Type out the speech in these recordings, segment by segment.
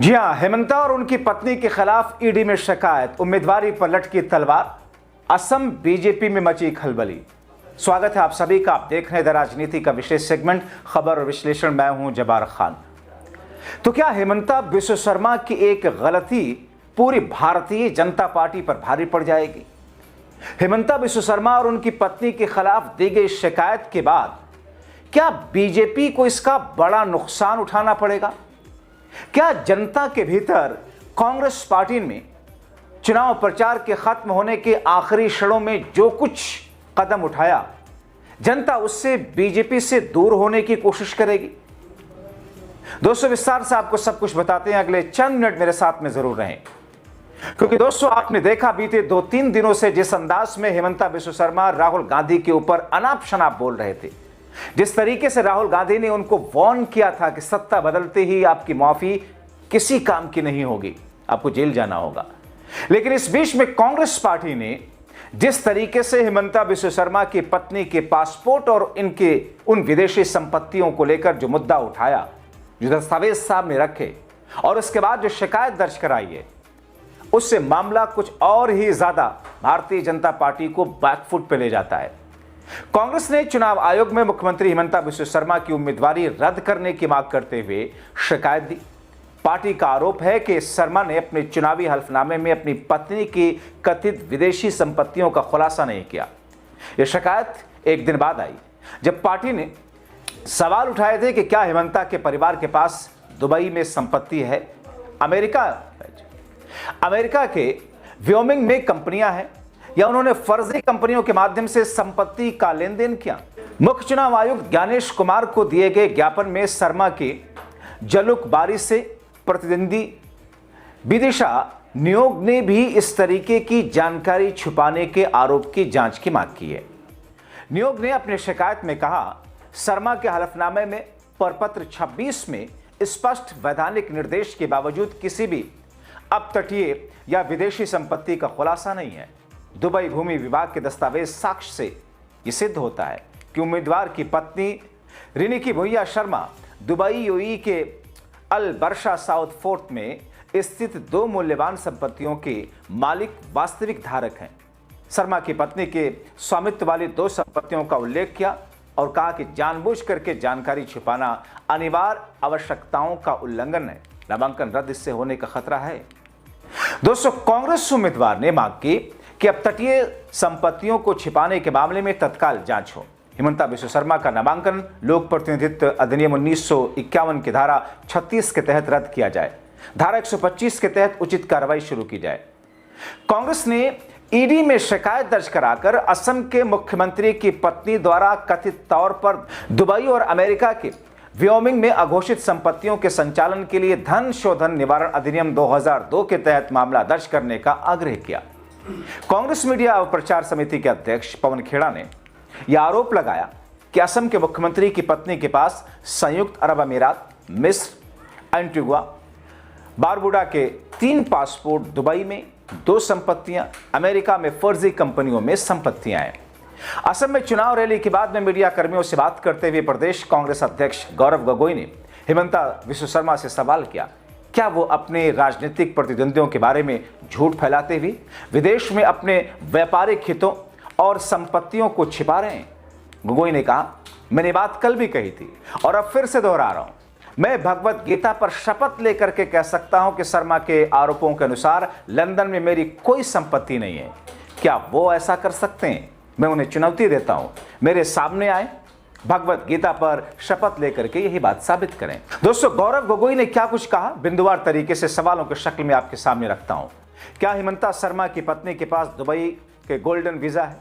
जी हां, हेमंता और उनकी पत्नी के खिलाफ ईडी में शिकायत, उम्मीदवारी पर लटकी तलवार, असम बीजेपी में मची खलबली। स्वागत है आप सभी का। आप देख रहे हैं द राजनीति का विशेष सेगमेंट खबर और विश्लेषण। मैं हूं जबार खान। तो क्या हेमंता बिस्व शर्मा की एक गलती पूरी भारतीय जनता पार्टी पर भारी पड़ जाएगी? हेमंता बिस्व शर्मा और उनकी पत्नी के खिलाफ दी गई शिकायत के बाद क्या बीजेपी को इसका बड़ा नुकसान उठाना पड़ेगा? क्या जनता के भीतर कांग्रेस पार्टी में चुनाव प्रचार के खत्म होने के आखिरी क्षणों में जो कुछ कदम उठाया, जनता उससे बीजेपी से दूर होने की कोशिश करेगी? दोस्तों, विस्तार से आपको सब कुछ बताते हैं। अगले चंद मिनट मेरे साथ में जरूर रहें, क्योंकि दोस्तों आपने देखा बीते 2-3 दिनों से जिस अंदाज में हेमंता बिस्व शर्मा राहुल गांधी के ऊपर अनाप शनाप बोल रहे थे, जिस तरीके से राहुल गांधी ने उनको वार्न किया था कि सत्ता बदलते ही आपकी माफी किसी काम की नहीं होगी, आपको जेल जाना होगा। लेकिन इस बीच में कांग्रेस पार्टी ने जिस तरीके से हेमंता बिस्व शर्मा की पत्नी के पासपोर्ट और इनके उन विदेशी संपत्तियों को लेकर जो मुद्दा उठाया, जो दस्तावेज सामने रखे और उसके बाद जो शिकायत दर्ज कराई है, उससे मामला कुछ और ही ज्यादा भारतीय जनता पार्टी को बैकफुट पे ले जाता है। कांग्रेस ने चुनाव आयोग में मुख्यमंत्री हेमंता बिस्व शर्मा की उम्मीदवारी रद्द करने की मांग करते हुए शिकायत दी। पार्टी का आरोप है कि शर्मा ने अपने चुनावी हल्फनामे में अपनी पत्नी की कथित विदेशी संपत्तियों का खुलासा नहीं किया। यह शिकायत एक दिन बाद आई जब पार्टी ने सवाल उठाए थे कि क्या हेमंता के परिवार के पास दुबई में संपत्ति है, अमेरिका के व्योमिंग में कंपनियां हैं, या उन्होंने फर्जी कंपनियों के माध्यम से संपत्ति का लेन देन किया। मुख्य चुनाव आयुक्त ज्ञानेश कुमार को दिए गए ज्ञापन में शर्मा के जलुकबारी से प्रतिद्वंदी विदिशा नियोग ने भी इस तरीके की जानकारी छुपाने के आरोप की जांच की मांग की है। नियोग ने अपनी शिकायत में कहा, शर्मा के हलफनामे में प्रपत्र 26 में स्पष्ट वैधानिक निर्देश के बावजूद किसी भी अपतटीय या विदेशी संपत्ति का खुलासा नहीं है। दुबई भूमि विभाग के दस्तावेज साक्ष्य से यह सिद्ध होता है कि उम्मीदवार की पत्नी रिनिकी भुइया शर्मा दुबई यूएई के अल बर्शा साउथ फोर्ट में स्थित 2 मूल्यवान संपत्तियों के मालिक वास्तविक धारक हैं। शर्मा की पत्नी के स्वामित्व वाली 2 संपत्तियों का उल्लेख किया और कहा कि जानबूझ करके जानकारी छुपाना अनिवार्य आवश्यकताओं का उल्लंघन है। नामांकन रद्द इससे होने का खतरा है। दोस्तों, कांग्रेस उम्मीदवार ने मांग की कि अपतटीय संपत्तियों को छिपाने के मामले में तत्काल जांच हो। हेमंता बिस्व शर्मा का नामांकन लोक प्रतिनिधित्व अधिनियम 1951 की धारा 36 के तहत रद्द किया जाए। धारा 125 के तहत उचित कार्रवाई शुरू की जाए। कांग्रेस ने ईडी में शिकायत दर्ज कराकर असम के मुख्यमंत्री की पत्नी द्वारा कथित तौर पर दुबई और अमेरिका के व्योमिंग में अघोषित संपत्तियों के संचालन के लिए धन शोधन निवारण अधिनियम 2002 के तहत मामला दर्ज करने का आग्रह किया। कांग्रेस मीडिया और प्रचार समिति के अध्यक्ष पवन खेड़ा ने यह आरोप लगाया कि असम के मुख्यमंत्री की पत्नी के पास संयुक्त अरब अमीरात, मिस्र, एंटीगुआ, बारबुडा के 3 पासपोर्ट, दुबई में 2 संपत्तियां, अमेरिका में फर्जी कंपनियों में संपत्तियां हैं। असम में चुनाव रैली के बाद में मीडिया कर्मियों से बात करते हुए प्रदेश कांग्रेस अध्यक्ष गौरव गोगोई ने हेमंता बिस्व शर्मा से सवाल किया, क्या वो अपने राजनीतिक प्रतिद्वंदियों के बारे में झूठ फैलाते हुए विदेश में अपने व्यापारिक हितों और संपत्तियों को छिपा रहे हैं? गोगोई ने कहा, मैंने बात कल भी कही थी और अब फिर से दोहरा रहा हूं। मैं भगवत गीता पर शपथ लेकर के कह सकता हूं कि शर्मा के आरोपों के अनुसार लंदन में मेरी कोई संपत्ति नहीं है। क्या वो ऐसा कर सकते हैं? मैं उन्हें चुनौती देता हूं, मेरे सामने आए, भगवत गीता पर शपथ लेकर के यही बात साबित करें। दोस्तों, गौरव गोगोई ने क्या कुछ कहा, बिंदुवार तरीके से सवालों की शक्ल में आपके सामने रखता हूं। क्या हेमंता शर्मा की पत्नी के पास दुबई के गोल्डन वीजा है?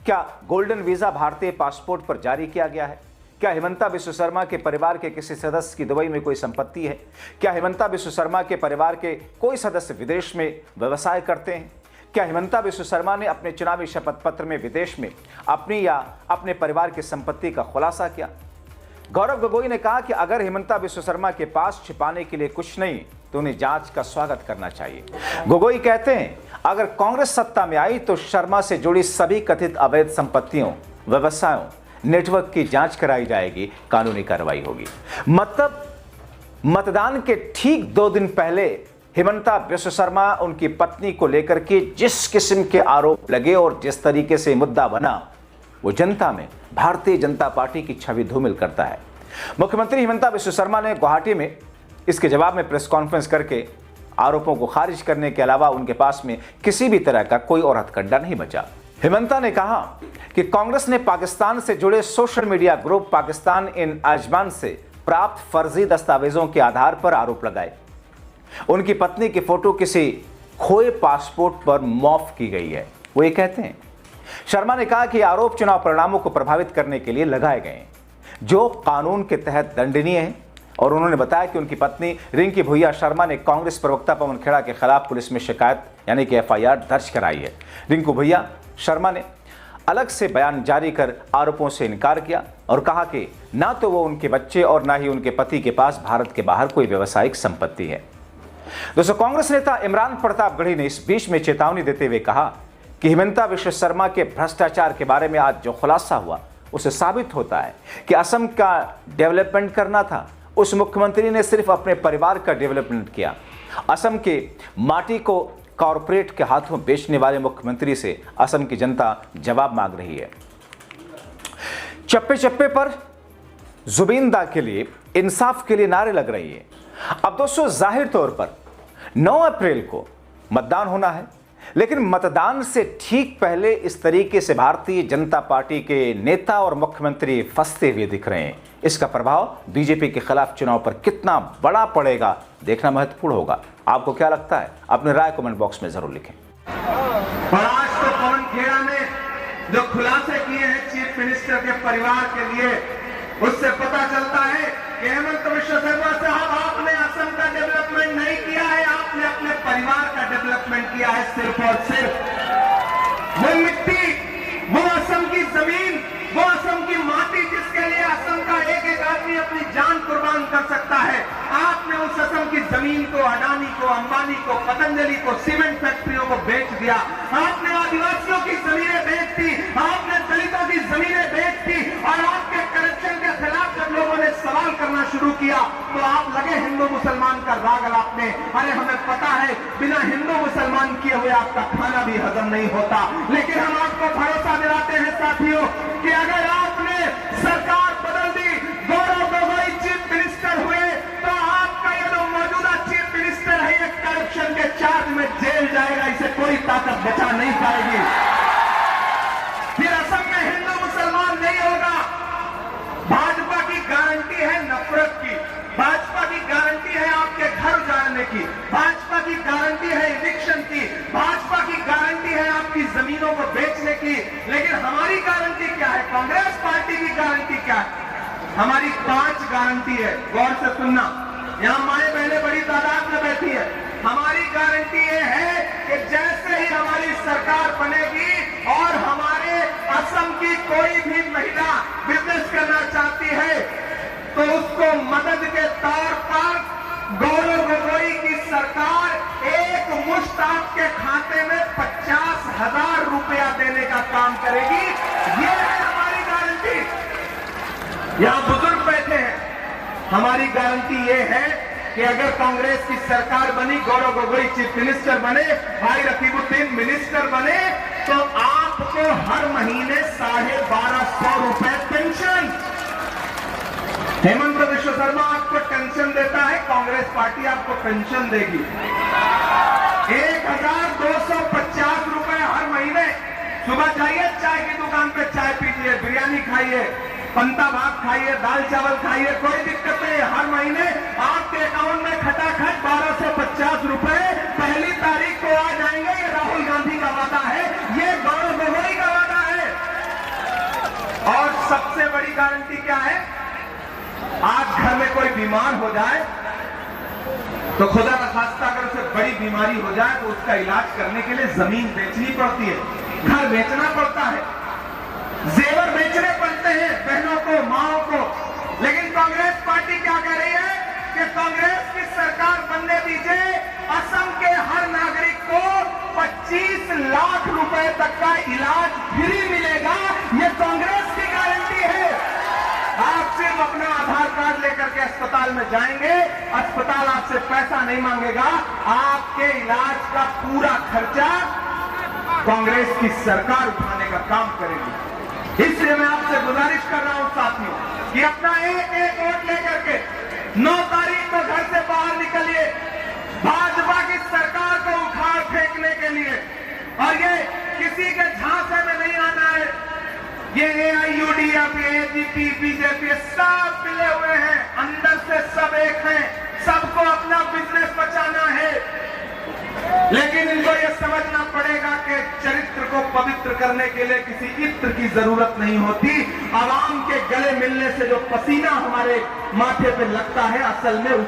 क्या गोल्डन वीजा भारतीय पासपोर्ट पर जारी किया गया है? क्या हेमंता बिस्व शर्मा के परिवार के किसी सदस्य की दुबई में कोई संपत्ति है? क्या हेमंता बिस्व शर्मा के परिवार के कोई सदस्य विदेश में व्यवसाय करते हैं? क्या हेमंता बिस्व शर्मा ने अपने चुनावी शपथ पत्र में विदेश में अपनी या अपने परिवार की संपत्ति का खुलासा किया? गौरव गोगोई ने कहा कि अगर हेमंता बिस्व शर्मा के पास छिपाने के लिए कुछ नहीं तो उन्हें जांच का स्वागत करना चाहिए। गोगोई कहते हैं, अगर कांग्रेस सत्ता में आई तो शर्मा से जुड़ी सभी कथित अवैध संपत्तियों, व्यवसायों, नेटवर्क की जांच कराई जाएगी, कानूनी कार्रवाई होगी। मतलब मतदान के ठीक 2 दिन पहले हेमंता विश्व शर्मा उनकी पत्नी को लेकर के जिस किस्म के आरोप लगे और जिस तरीके से मुद्दा बना, वो जनता में भारतीय जनता पार्टी की छवि धूमिल करता है। मुख्यमंत्री हेमंता विश्व शर्मा ने गुवाहाटी में इसके जवाब में प्रेस कॉन्फ्रेंस करके आरोपों को खारिज करने के अलावा उनके पास में किसी भी तरह का कोई और हथकंडा नहीं बचा। हेमंता ने कहा कि कांग्रेस ने पाकिस्तान से जुड़े सोशल मीडिया ग्रुप पाकिस्तान इन आजमान से प्राप्त फर्जी दस्तावेजों के आधार पर आरोप लगाए। उनकी पत्नी की फोटो किसी खोए पासपोर्ट पर मॉर्फ की गई है, वो ये कहते हैं। शर्मा ने कहा कि आरोप चुनाव परिणामों को प्रभावित करने के लिए लगाए गए हैं, जो कानून के तहत दंडनीय है। और उन्होंने बताया कि उनकी पत्नी रिंकी भुइया शर्मा ने कांग्रेस प्रवक्ता पवन खेड़ा के खिलाफ पुलिस में शिकायत यानी कि FIR दर्ज कराई है। रिंकू भुइया शर्मा ने अलग से बयान जारी कर आरोपों से इनकार किया और कहा कि ना तो वो उनके बच्चे और ना ही उनके पति के पास भारत के बाहर कोई व्यवसायिक संपत्ति है। दोस्तों, कांग्रेस नेता इमरान प्रतापगढ़ी ने इस बीच में चेतावनी देते हुए कहा कि हेमंता विश्व शर्मा के भ्रष्टाचार के बारे में आज जो खुलासा हुआ, उसे साबित होता है कि असम का डेवलपमेंट करना था, उस मुख्यमंत्री ने सिर्फ अपने परिवार का डेवलपमेंट किया। असम के माटी को कॉरपोरेट के हाथों बेचने वाले मुख्यमंत्री से असम की जनता जवाब मांग रही है। चप्पे चप्पे पर जुबिंदा के लिए, इंसाफ के लिए नारे लग रही है। अब दोस्तों, जाहिर तौर पर 9 अप्रैल को मतदान होना है, लेकिन मतदान से ठीक पहले इस तरीके से भारतीय जनता पार्टी के नेता और मुख्यमंत्री फंसते हुए दिख रहे हैं। इसका प्रभाव बीजेपी के खिलाफ चुनाव पर कितना बड़ा पड़ेगा, देखना महत्वपूर्ण होगा। आपको क्या लगता है? अपनी राय कमेंट बॉक्स में जरूर लिखें। और आज तो पवन खेड़ा ने जो खुलासे किए हैं चीफ मिनिस्टर के परिवार के लिए, उससे पता चलता है कि हेमंत विश्व शर्मा साहब, आपने असम का डेवलपमेंट नहीं किया है, आपने अपने परिवार का डेवलपमेंट किया है। सिर्फ और सिर्फ वो मिट्टी, वो असम की जमीन, वो असम की माटी जिसके लिए असम का एक एक आदमी अपनी जान कुर्बान कर सकता है, आपने उस असम की जमीन को अडानी को, अंबानी को, पतंजलि को, सीमेंट फैक्ट्रियों को बेच दिया। आपने आदिवासियों की जमीनें बेच दी, आपने दलितों की जमीनें बेच दी। और आपके करप्शन के खिलाफ जब लोगों ने सवाल करना शुरू किया तो आप लगे हिंदू मुसलमान का राग अलापने। अरे हमें पता है बिना हिंदू मुसलमान किए हुए आपका खाना भी हजम नहीं होता। लेकिन हम आपको भरोसा दिलाते हैं साथियों कि अगर आपने सरकार बदल दी, गौरव गोगोई चीफ मिनिस्टर हुए, तो आपका ये जो मौजूदा चीफ मिनिस्टर है ये करप्शन के चार्ज में जेल जाएगा, इसे कोई ताकत बचा नहीं पाएगी। फिर असम में हिंदू मुसलमान नहीं होगा। भाजपा की गारंटी है नफरत की, भाजपा की गारंटी है आपके घर उजाड़ने की, भाजपा की गारंटी है इविक्शन की, भाजपा की गारंटी है आपकी जमीनों को बेचने की। लेकिन हमारी गारंटी क्या है? कांग्रेस पार्टी की गारंटी क्या है? हमारी 5 गारंटी है। गौर से सुनना, यहां माए बहनें बड़ी तादाद में बैठी है। हमारी गारंटी ये है कि जैसे ही हमारी सरकार बनेगी और हमारे असम की कोई भी महिला बिजनेस करना चाहती है तो उसको मदद के तौर पर गौरव गोगोई की सरकार एक मुश्त आपके खाते में 50,000 रुपया देने का काम करेगी। ये है हमारी गारंटी। यहां बुजुर्ग बैठे हैं, हमारी गारंटी ये है कि अगर कांग्रेस की सरकार बनी, गौरव गोगोई चीफ मिनिस्टर बने, भाई रकीबुद्दीन मिनिस्टर बने, तो आपको हर महीने 1250 रुपए पेंशन। हेमंत विश्व शर्मा आपको पेंशन देता है, कांग्रेस पार्टी आपको पेंशन देगी 1250 रुपए हर महीने। सुबह जाइए चाय की दुकान पे चाय पीजिए, बिरयानी खाइए, पंता भात खाइए, दाल चावल खाइए, कोई दिक्कत नहीं। हर महीने आपके अकाउंट में खटाखट 1250 रुपए पहली तारीख को आ जाएंगे। ये राहुल गांधी का वादा है, ये गौरव गोगोई का वादा है। और सबसे बड़ी गारंटी क्या है? आज घर में कोई बीमार हो जाए तो खुदा न खास्ता अगर उसे बड़ी बीमारी हो जाए तो उसका इलाज करने के लिए जमीन बेचनी पड़ती है, घर बेचना पड़ता है, जेवर बेचने पड़ते हैं बहनों को, माओ को। लेकिन कांग्रेस पार्टी क्या कह रही है कि कांग्रेस की सरकार बनने दीजिए, असम के हर नागरिक को 25 लाख रुपए तक का इलाज फ्री मिलेगा। ये कांग्रेस की गारंटी है। आप सिर्फ अपना आधार कार्ड लेकर के अस्पताल में जाएंगे, अस्पताल आपसे पैसा नहीं मांगेगा, आपके इलाज का पूरा खर्चा कांग्रेस की सरकार उठाने का काम करेगी। इसलिए मैं आपसे गुजारिश कर रहा हूं साथियों कि अपना एक एक वोट लेकर के 9 तारीख को घर से बाहर निकलिए, भाजपा की सरकार को उखाड़ फेंकने के लिए। और ये किसी के झांसे में नहीं आना है। ये AIUDF, AGP, बीजेपी सब मिले हुए हैं, अंदर से सब एक हैं, सबको अपना बिजनेस बचाना है। लेकिन इनको यह समझना पड़ेगा कि चरित्र को पवित्र करने के लिए किसी इत्र की जरूरत नहीं होती। आवाम के गले मिलने से जो पसीना हमारे माथे पे लगता है, असल में